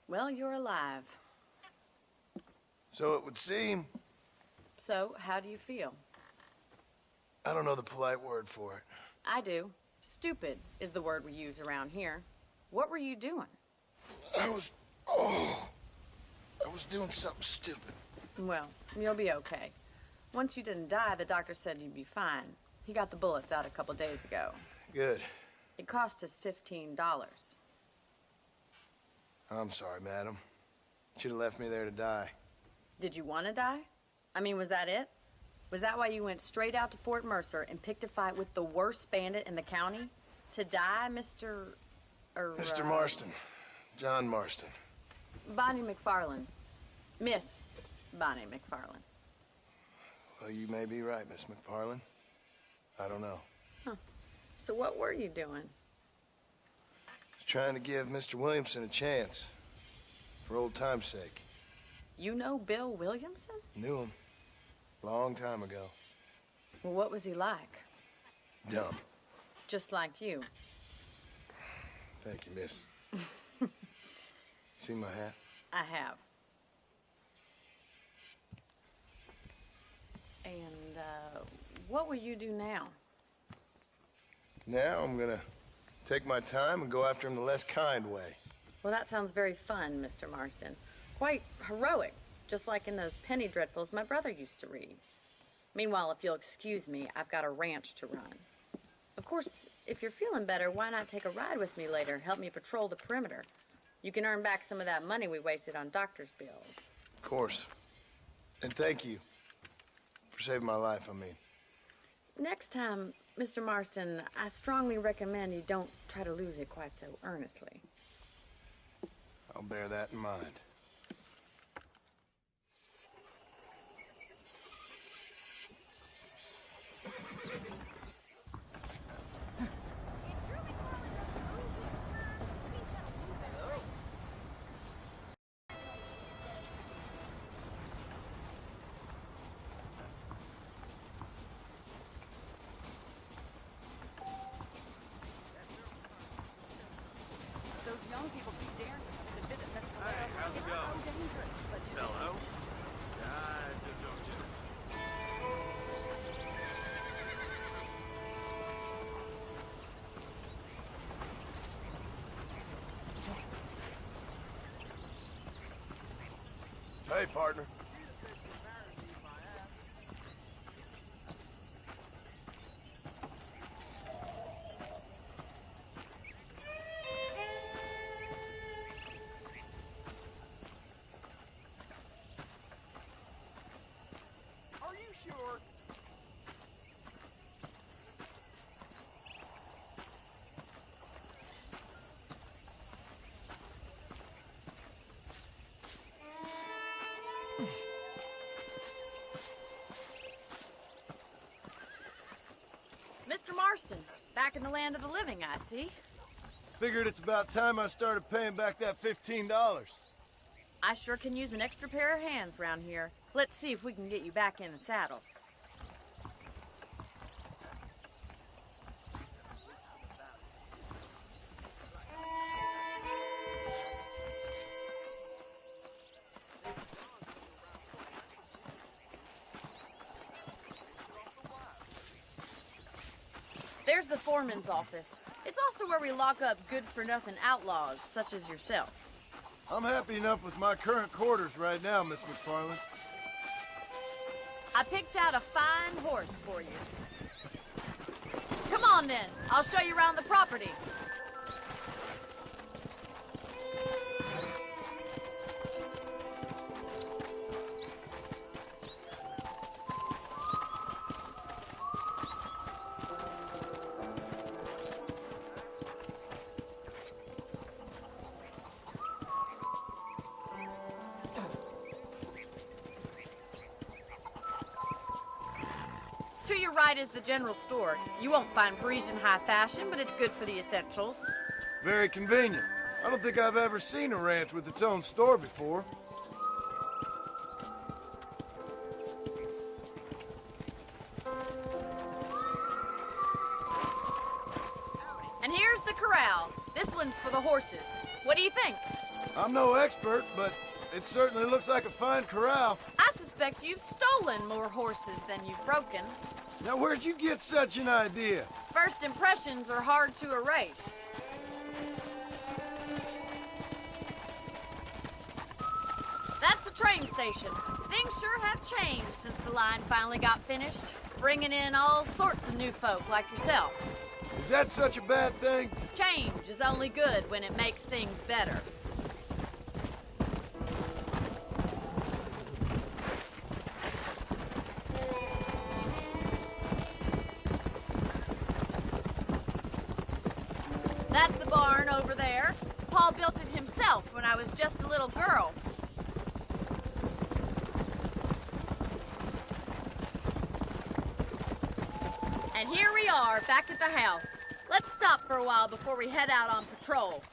Well, you're alive. So it would seem. So, how do you feel? I don't know the polite word for it. I do. Stupid is the word we use around here. What were you doing? I was doing something stupid. Well, you'll be okay. Once you didn't die, the doctor said you'd be fine. He got the bullets out a couple days ago. Good. It cost us $15. I'm sorry, madam. Should have left me there to die. Did you want to die? I mean, was that it? Was that why you went straight out to Fort Mercer and picked a fight with the worst bandit in the county? To die, Mr. Mr. Marston. John Marston. Bonnie McFarland. Miss Bonnie McFarland. Well, you may be right, Miss McFarland. I don't know. Huh. So what were you doing? Just trying to give Mr. Williamson a chance. For old time's sake. You know Bill Williamson? Knew him. Long time ago. Well, what was he like? Dumb. Just like you. Thank you, miss. See my hat? I have. And, what will you do now? Now I'm gonna take my time and go after him the less kind way. Well, that sounds very fun, Mr. Marston. Quite heroic, just like in those penny dreadfuls my brother used to read. Meanwhile, if you'll excuse me, I've got a ranch to run. Of course, if you're feeling better, why not take a ride with me later? Help me patrol the perimeter. You can earn back some of that money we wasted on doctor's bills. Of course. And thank you for saving my life, I mean. Next time, Mr. Marston, I strongly recommend you don't try to lose it quite so earnestly. I'll bear that in mind. Those young people keep daring to come to visit Mr. Hey, how's it going? So dangerous, but Hello? I just don't you. Hey, partner. Are you sure? Mr. Marston, back in the land of the living, I see. Figured it's about time I started paying back that $15. I sure can use an extra pair of hands round here. Let's see if we can get you back in the saddle. There's the foreman's office. It's also where we lock up good-for-nothing outlaws, such as yourself. I'm happy enough with my current quarters right now, Miss McFarland. I picked out a fine horse for you. Come on, then. I'll show you around the property. To your right is the general store. You won't find Parisian high fashion, but it's good for the essentials. Very convenient. I don't think I've ever seen a ranch with its own store before. And here's the corral. This one's for the horses. What do you think? I'm no expert, but it certainly looks like a fine corral. I suspect you've stolen more horses than you've broken. Now, where'd you get such an idea? First impressions are hard to erase. That's the train station. Things sure have changed since the line finally got finished, bringing in all sorts of new folk like yourself. Is that such a bad thing? Change is only good when it makes things better. That's the barn over there. Paul built it himself when I was just a little girl. And here we are, back at the house. Let's stop for a while before we head out on patrol.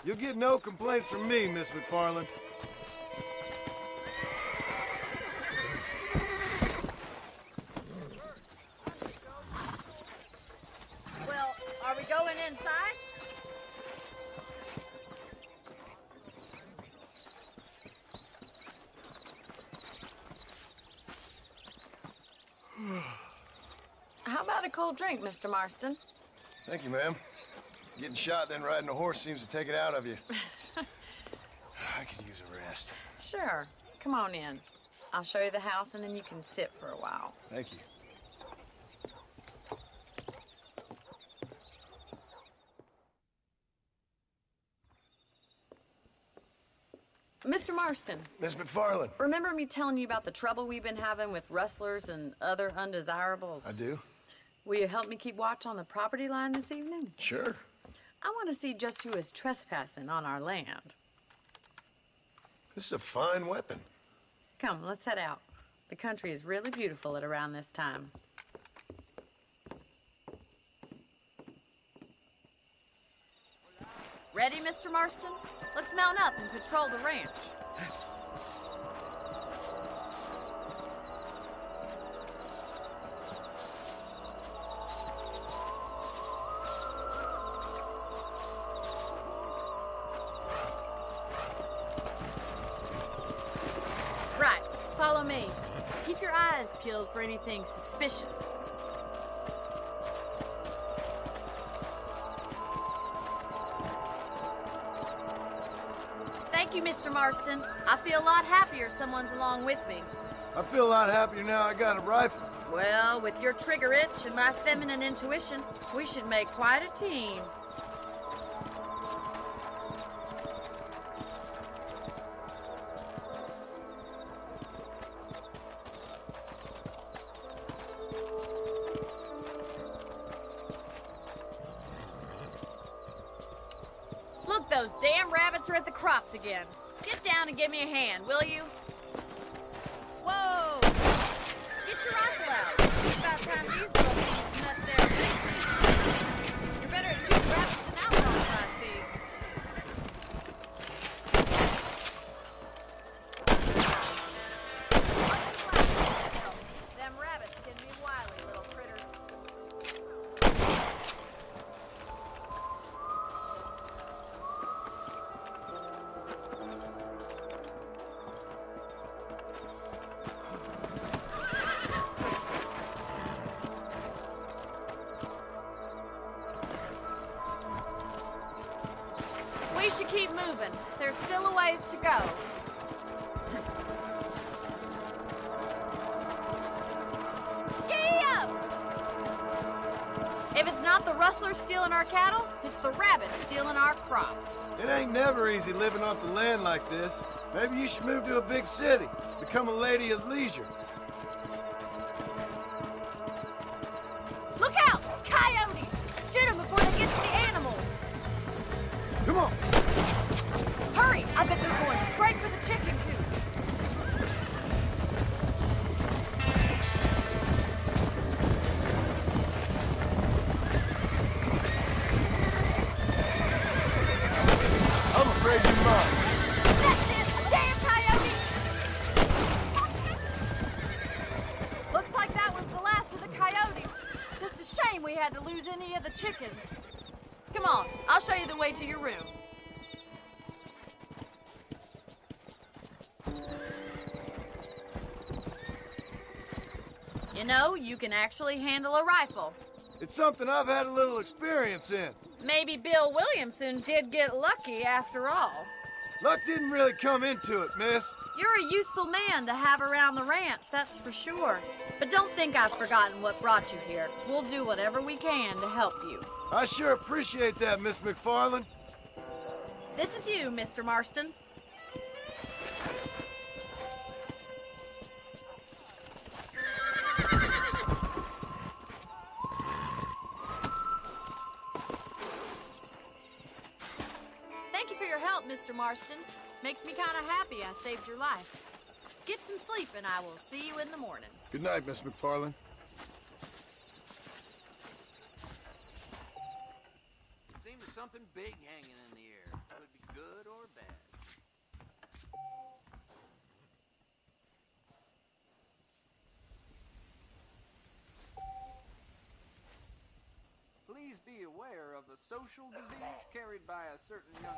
You'll get no complaints from me, Miss McFarland. Well, are we going inside? How about a cold drink, Mr. Marston? Thank you, ma'am. Getting shot, then riding a horse seems to take it out of you. I could use a rest. Sure. Come on in. I'll show you the house, and then you can sit for a while. Thank you. Mr. Marston, Miss McFarland. remember me telling you about the trouble we've been having with rustlers and other undesirables? I do? Will you help me keep watch on the property line this evening? Sure. I want to see just who is trespassing on our land. This is a fine weapon. Come, let's head out. The country is really beautiful at around this time. Ready, Mr. Marston? Let's mount up and patrol the ranch. Right, follow me. Keep your eyes peeled for anything suspicious. Thank you, Mr. Marston. I feel a lot happier someone's along with me. I feel a lot happier now I got a rifle. Well, with your trigger itch and my feminine intuition, we should make quite a team. Look, those damn rabbits are at the crops again. Get down and give me a hand, will you? Whoa! Get your rifle out. It's about time these little things nut there. You're better at shooting rabbits than outlaws, I see. Them rabbits can be wily little critters. We should keep moving. There's still a ways to go. Giddy up! If it's not the rustlers stealing our cattle, it's the rabbits stealing our crops. It ain't never easy living off the land like this. Maybe you should move to a big city, become a lady of leisure. Look out! Coyotes! Shoot them before they get to the animals. Come on. Hurry! I bet they're going straight for the chicken coop. I'm afraid you're mine. That's it! Damn coyote! Looks like that was the last of the coyotes. Just a shame we had to lose any of the chickens. Come on, I'll show you the way to your room. You know, you can actually handle a rifle. It's something I've had a little experience in. Maybe Bill Williamson did get lucky after all. Luck didn't really come into it, miss. You're a useful man to have around the ranch, that's for sure. But don't think I've forgotten what brought you here. We'll do whatever we can to help you. I sure appreciate that, Miss McFarland. This is you, Mr. Marston. Thank you for your help, Mr. Marston. Makes me kind of happy I saved your life. Get some sleep and I will see you in the morning. Good night, Miss McFarland. Seems there's something big hanging in the air. Could be good or bad. Please be aware of the social disease carried by a certain young...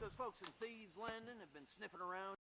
Those folks in Thieves Landing have been sniffing around